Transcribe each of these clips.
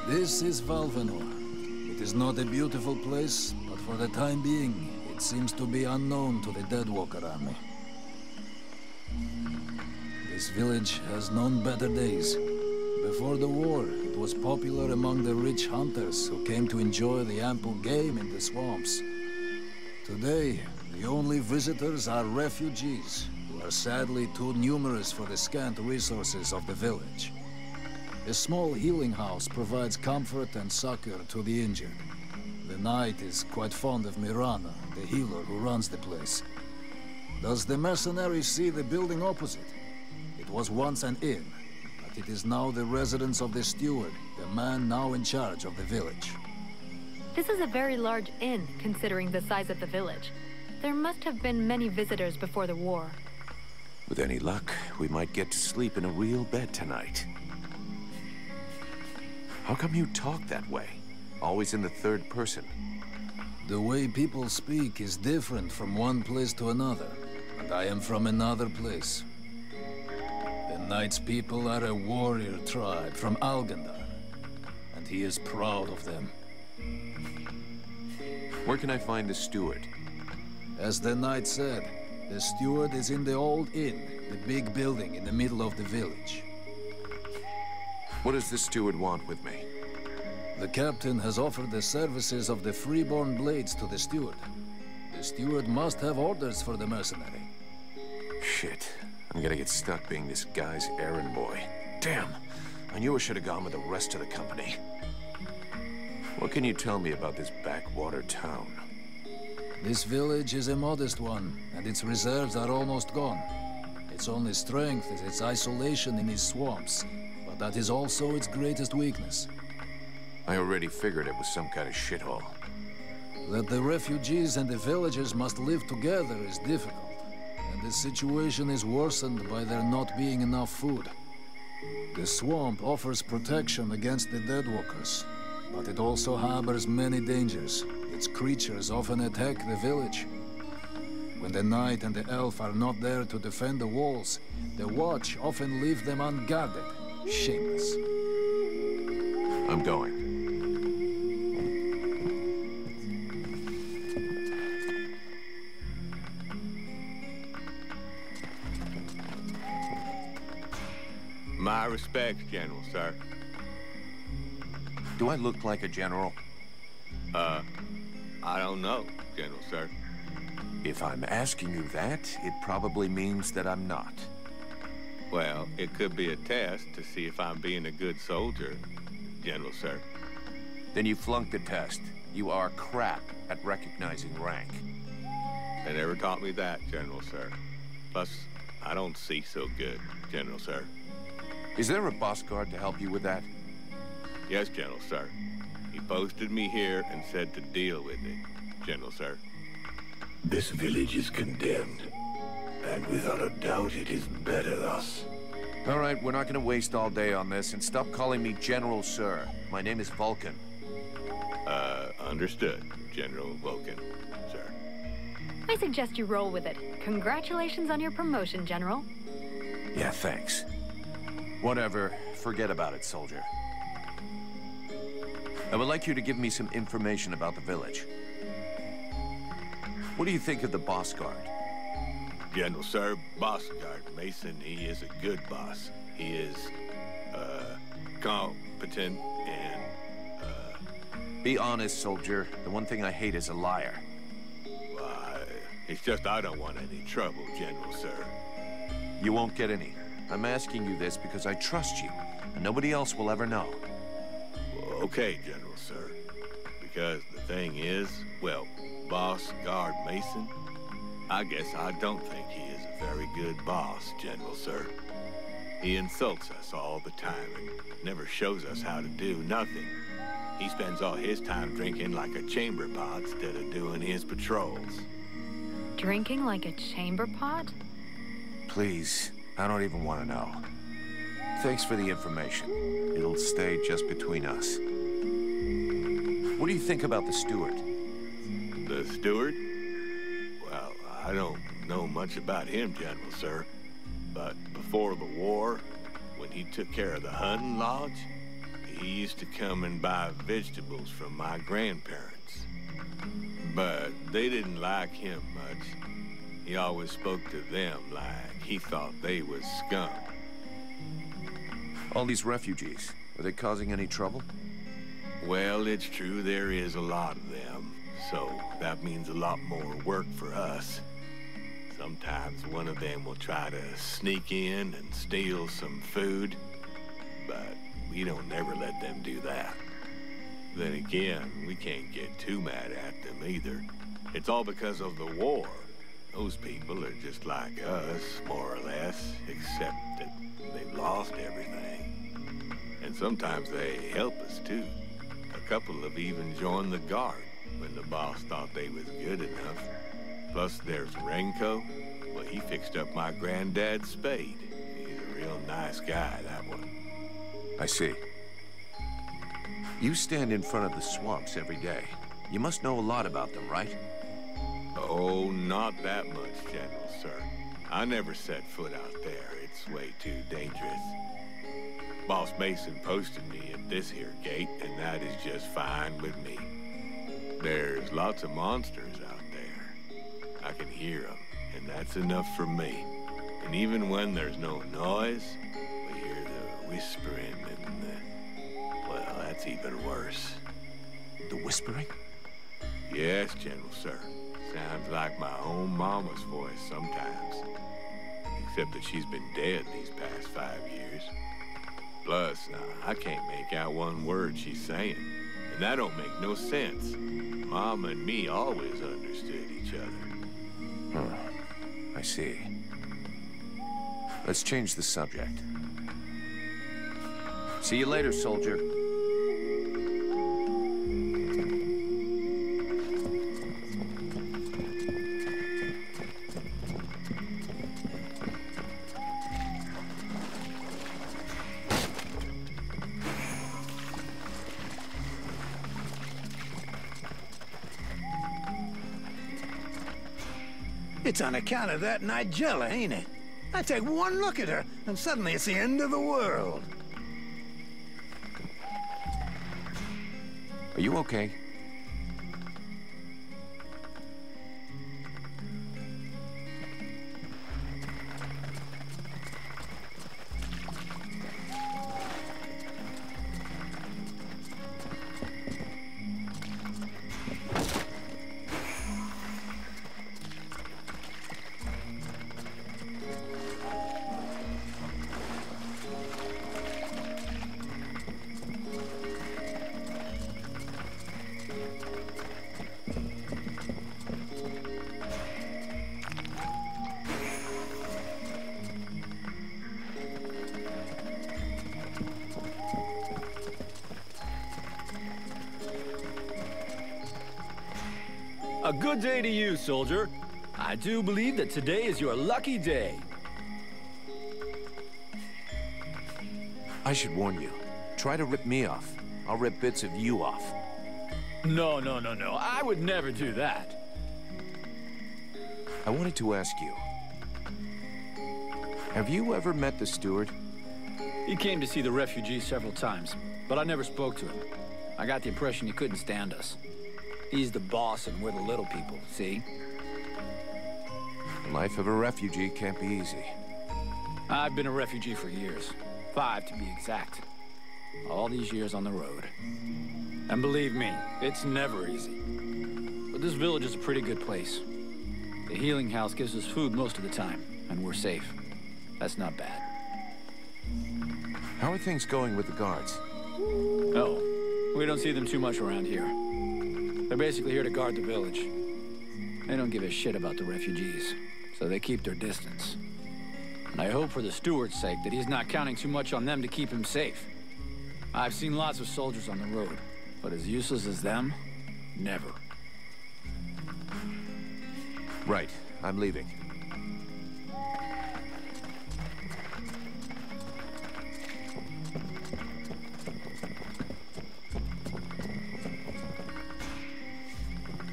This is Vaalvenor. It is not a beautiful place, but for the time being, it seems to be unknown to the Deadwalker army. This village has known better days. Before the war, it was popular among the rich hunters who came to enjoy the ample game in the swamps. Today, the only visitors are refugees, who are sadly too numerous for the scant resources of the village. A small healing house provides comfort and succor to the injured. The knight is quite fond of Mirana, the healer who runs the place. Does the mercenary see the building opposite? It was once an inn, but it is now the residence of the steward, the man now in charge of the village. This is a very large inn, considering the size of the village. There must have been many visitors before the war. With any luck, we might get to sleep in a real bed tonight. How come you talk that way? Always in the third person. The way people speak is different from one place to another, and I am from another place. The knight's people are a warrior tribe from Algandar, and he is proud of them. Where can I find the steward? As the knight said, the steward is in the old inn, the big building in the middle of the village. What does the steward want with me? The captain has offered the services of the freeborn blades to the steward. The steward must have orders for the mercenary. Shit. I'm gonna get stuck being this guy's errand boy. Damn. I knew I should have gone with the rest of the company. What can you tell me about this backwater town? This village is a modest one, and its reserves are almost gone. Its only strength is its isolation in its swamps, but that is also its greatest weakness. I already figured it was some kind of shithole. That the refugees and the villagers must live together is difficult, and the situation is worsened by there not being enough food. The swamp offers protection against the Deadwalkers, but it also harbors many dangers. Its creatures often attack the village. When the knight and the elf are not there to defend the walls, the watch often leave them unguarded. Shameless. I'm going. My respects, General, sir. Do I look like a general? I don't know, General, sir. If I'm asking you that, it probably means that I'm not. Well, it could be a test to see if I'm being a good soldier, General, sir. Then you flunked the test. You are crap at recognizing rank. They never taught me that, General, sir. Plus, I don't see so good, General, sir. Is there a boss guard to help you with that? Yes, General, sir. He posted me here and said to deal with it, General, sir. This village is condemned, and without a doubt it is better thus. All right, we're not going to waste all day on this, and stop calling me General, sir. My name is Vulcan. Understood, General Vulcan, sir. I suggest you roll with it. Congratulations on your promotion, General. Yeah, thanks. Whatever. Forget about it, soldier. I would like you to give me some information about the village. What do you think of the boss guard? General, sir, boss guard Mason, he is a good boss. He is, competent and, Be honest, soldier. The one thing I hate is a liar. Why, it's just I don't want any trouble, General, sir. You won't get any. I'm asking you this because I trust you, and nobody else will ever know. Well, okay, General, sir. Because the thing is, well, Boss Guard Mason, I guess I don't think he is a very good boss, General, sir. He insults us all the time and never shows us how to do nothing. He spends all his time drinking like a chamber pot instead of doing his patrols. Drinking like a chamber pot? Please, I don't even want to know. Thanks for the information. It'll stay just between us. What do you think about the steward? The steward? Well, I don't know much about him, General, sir. But before the war, when he took care of the hunting lodge, he used to come and buy vegetables from my grandparents. But they didn't like him much. He always spoke to them like he thought they was scum. All these refugees, are they causing any trouble? Well, it's true there is a lot of them, so that means a lot more work for us. Sometimes one of them will try to sneak in and steal some food, but we don't never let them do that. Then again, we can't get too mad at them either. It's all because of the war. Those people are just like us, more or less, except that they've lost everything. And sometimes they help us too. A couple have even joined the guard when the boss thought they was good enough. Plus there's Renko. Well, he fixed up my granddad's spade. He's a real nice guy, that one. I see. You stand in front of the swamps every day. You must know a lot about them, right? Oh, not that much, General, sir. I never set foot out there. It's way too dangerous. Boss Mason posted me at this here gate, and that is just fine with me. There's lots of monsters out there. I can hear them, and that's enough for me. And even when there's no noise, we hear the whispering and the... well, that's even worse. The whispering? Yes, General, sir. Sounds like my own mama's voice sometimes. Except that she's been dead these past 5 years. Plus, I can't make out one word she's saying. And that don't make no sense. Mama and me always understood each other. Huh. I see. Let's change the subject. See you later, soldier. It's on account of that Nigella, ain't it? I take one look at her, and suddenly it's the end of the world. Are you okay? A good day to you, soldier. I do believe that today is your lucky day. I should warn you. Try to rip me off. I'll rip bits of you off. No. I would never do that. I wanted to ask you. Have you ever met the steward? He came to see the refugees several times, but I never spoke to him. I got the impression he couldn't stand us. He's the boss and we're the little people, see? The life of a refugee can't be easy. I've been a refugee for years. 5 to be exact. All these years on the road. And believe me, it's never easy. But this village is a pretty good place. The healing house gives us food most of the time, and we're safe. That's not bad. How are things going with the guards? Oh, we don't see them too much around here. They're basically here to guard the village. They don't give a shit about the refugees, so they keep their distance. And I hope for the steward's sake that he's not counting too much on them to keep him safe. I've seen lots of soldiers on the road, but as useless as them, never. Right, I'm leaving.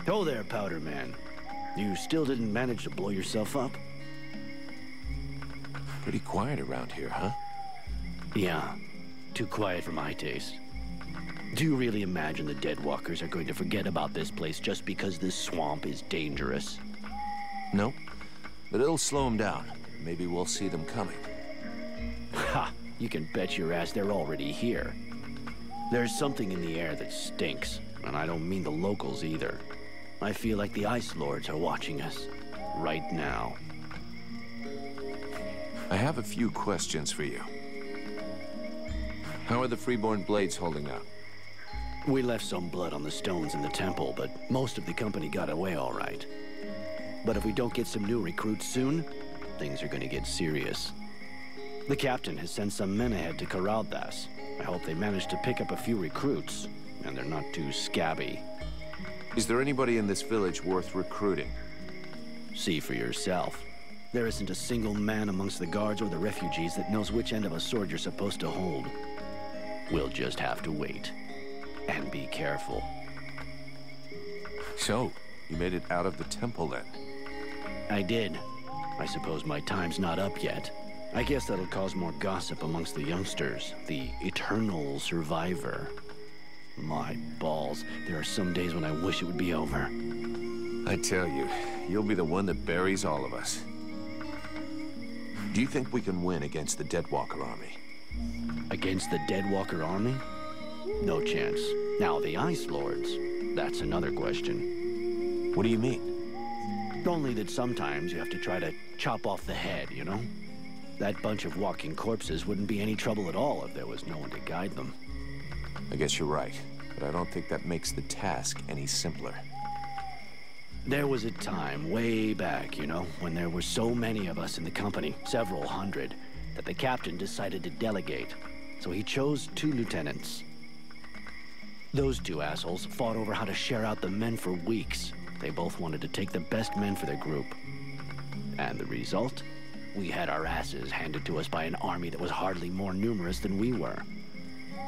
Oh there, Powder Man. You still didn't manage to blow yourself up? Pretty quiet around here, huh? Yeah, too quiet for my taste. Do you really imagine the Deadwalkers are going to forget about this place just because this swamp is dangerous? No, but it'll slow them down. Maybe we'll see them coming. Ha! You can bet your ass they're already here. There's something in the air that stinks, and I don't mean the locals either. I feel like the Ice Lords are watching us. Right now. I have a few questions for you. How are the Freeborn Blades holding up? We left some blood on the stones in the temple, but most of the company got away all right. But if we don't get some new recruits soon, things are gonna get serious. The captain has sent some men ahead to Karaldas. I hope they manage to pick up a few recruits, and they're not too scabby. Is there anybody in this village worth recruiting? See for yourself. There isn't a single man amongst the guards or the refugees that knows which end of a sword you're supposed to hold. We'll just have to wait. And be careful. So, you made it out of the temple then? I did. I suppose my time's not up yet. I guess that'll cause more gossip amongst the youngsters. The eternal survivor. My balls. There are some days when I wish it would be over. I tell you, you'll be the one that buries all of us. Do you think we can win against the Deadwalker army? Against the Deadwalker army? No chance. Now, the Ice Lords, that's another question. What do you mean? Only that sometimes you have to try to chop off the head, you know? That bunch of walking corpses wouldn't be any trouble at all if there was no one to guide them. I guess you're right, but I don't think that makes the task any simpler. There was a time way back, you know, when there were so many of us in the company, several hundred, that the captain decided to delegate. So he chose 2 lieutenants. Those 2 assholes fought over how to share out the men for weeks. They both wanted to take the best men for their group. And the result? We had our asses handed to us by an army that was hardly more numerous than we were.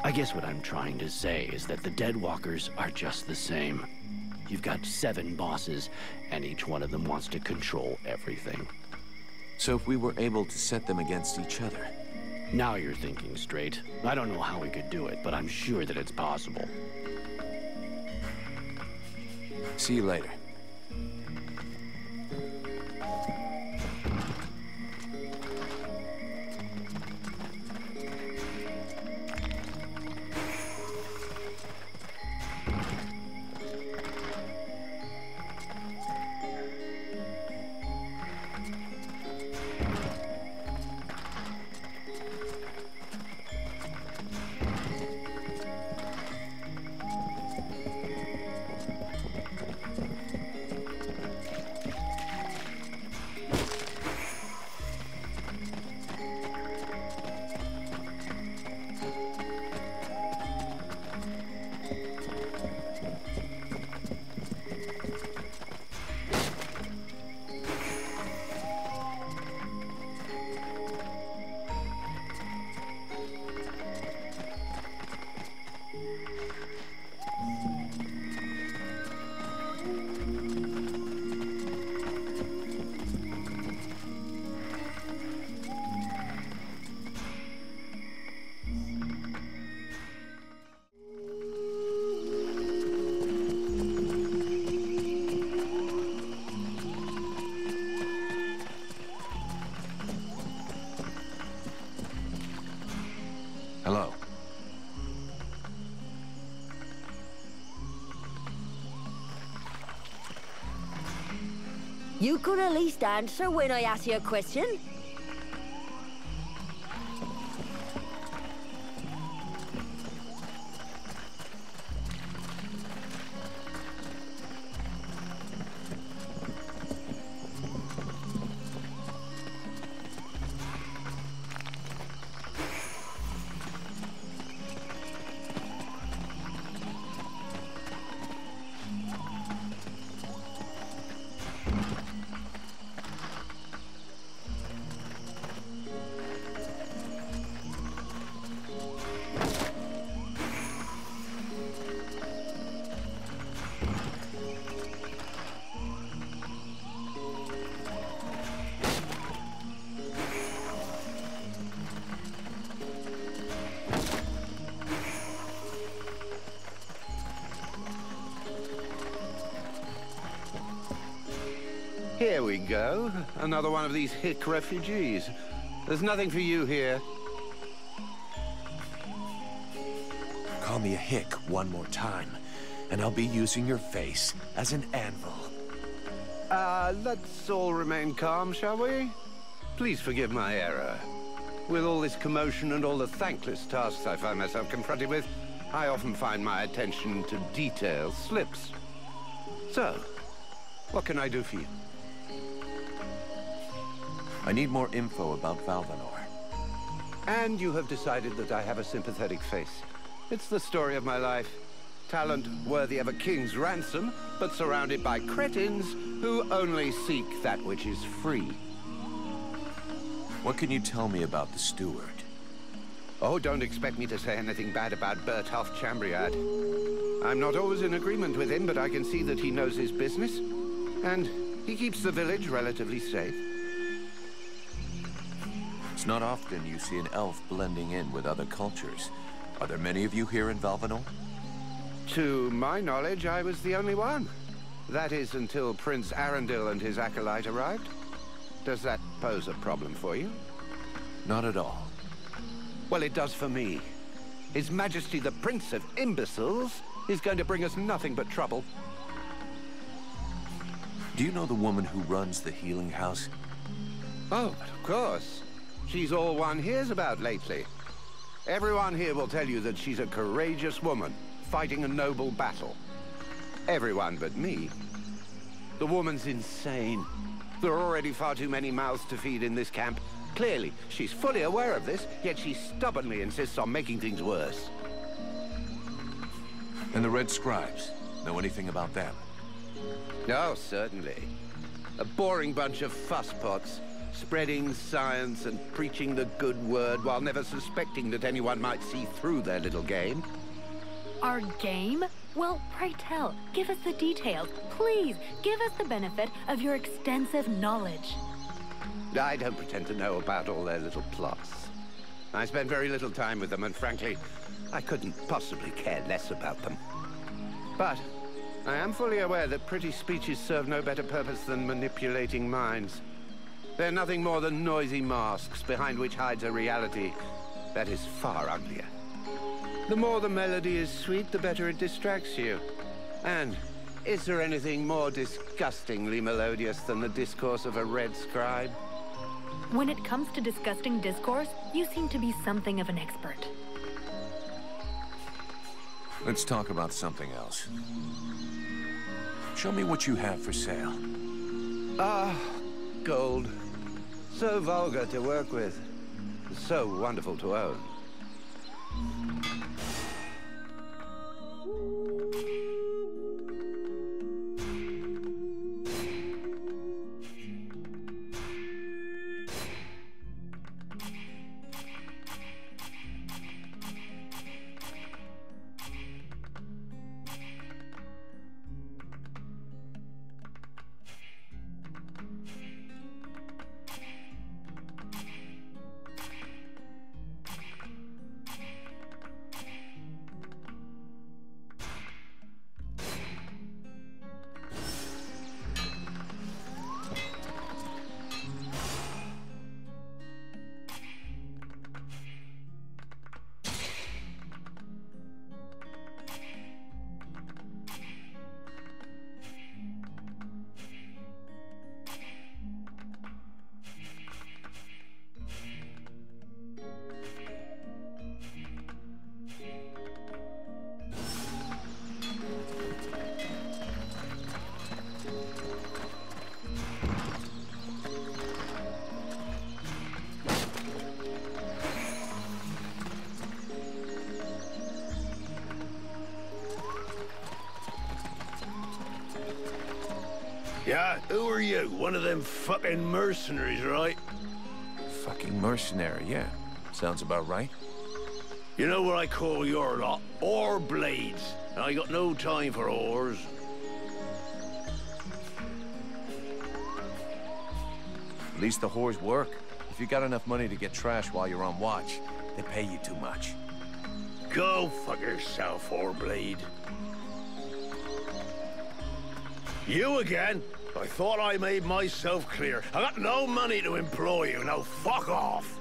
I guess what I'm trying to say is that the Deadwalkers are just the same. You've got 7 bosses, and each one of them wants to control everything. So if we were able to set them against each other? Now you're thinking straight. I don't know how we could do it, but I'm sure that it's possible. See you later. Hello. You could at least answer when I ask you a question. Here we go. Another one of these hick refugees. There's nothing for you here. Call me a hick one more time, and I'll be using your face as an anvil. Let's all remain calm, shall we? Please forgive my error. With all this commotion and all the thankless tasks I find myself confronted with, I often find my attention to detail slips. So, what can I do for you? I need more info about Valdemar. And you have decided that I have a sympathetic face. It's the story of my life. Talent worthy of a king's ransom, but surrounded by cretins who only seek that which is free. What can you tell me about the steward? Oh, don't expect me to say anything bad about Bertolf Chambriard. I'm not always in agreement with him, but I can see that he knows his business. And he keeps the village relatively safe. It's not often you see an elf blending in with other cultures. Are there many of you here in Valdemar? To my knowledge, I was the only one. That is until Prince Arundel and his acolyte arrived. Does that pose a problem for you? Not at all. Well, it does for me. His Majesty the Prince of Imbeciles is going to bring us nothing but trouble. Do you know the woman who runs the healing house? Oh, but of course. She's all one hears about lately. Everyone here will tell you that she's a courageous woman, fighting a noble battle. Everyone but me. The woman's insane. There are already far too many mouths to feed in this camp. Clearly, she's fully aware of this, yet she stubbornly insists on making things worse. And the Red Scribes? Know anything about them? Oh, certainly. A boring bunch of fusspots, spreading science and preaching the good word while never suspecting that anyone might see through their little game. Our game? Well, pray tell, give us the details. Please, give us the benefit of your extensive knowledge. I don't pretend to know about all their little plots. I spend very little time with them, and frankly, I couldn't possibly care less about them. But I am fully aware that pretty speeches serve no better purpose than manipulating minds. They're nothing more than noisy masks behind which hides a reality that is far uglier. The more the melody is sweet, the better it distracts you. And is there anything more disgustingly melodious than the discourse of a red scribe? When it comes to disgusting discourse, you seem to be something of an expert. Let's talk about something else. Show me what you have for sale. Gold. So vulgar to work with. So wonderful to own. Yeah, who are you? One of them fucking mercenaries, right? Fucking mercenary, yeah. Sounds about right. You know what I call your lot? Ore blades. And I got no time for ores. At least the whores work. If you got enough money to get trash while you're on watch, they pay you too much. Go fuck yourself, ore blade. You again? I thought I made myself clear. I got no money to employ you. Now fuck off.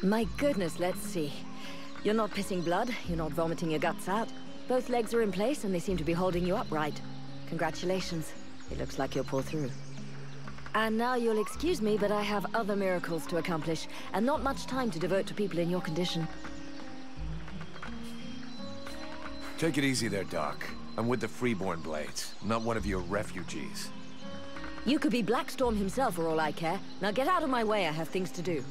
My goodness, let's see. You're not pissing blood, you're not vomiting your guts out. Both legs are in place and they seem to be holding you upright. Congratulations. It looks like you'll pull through. And now you'll excuse me, but I have other miracles to accomplish, and not much time to devote to people in your condition. Take it easy there, Doc. I'm with the Freeborn Blades, not one of your refugees. You could be Blackstorm himself for all I care. Now get out of my way, I have things to do.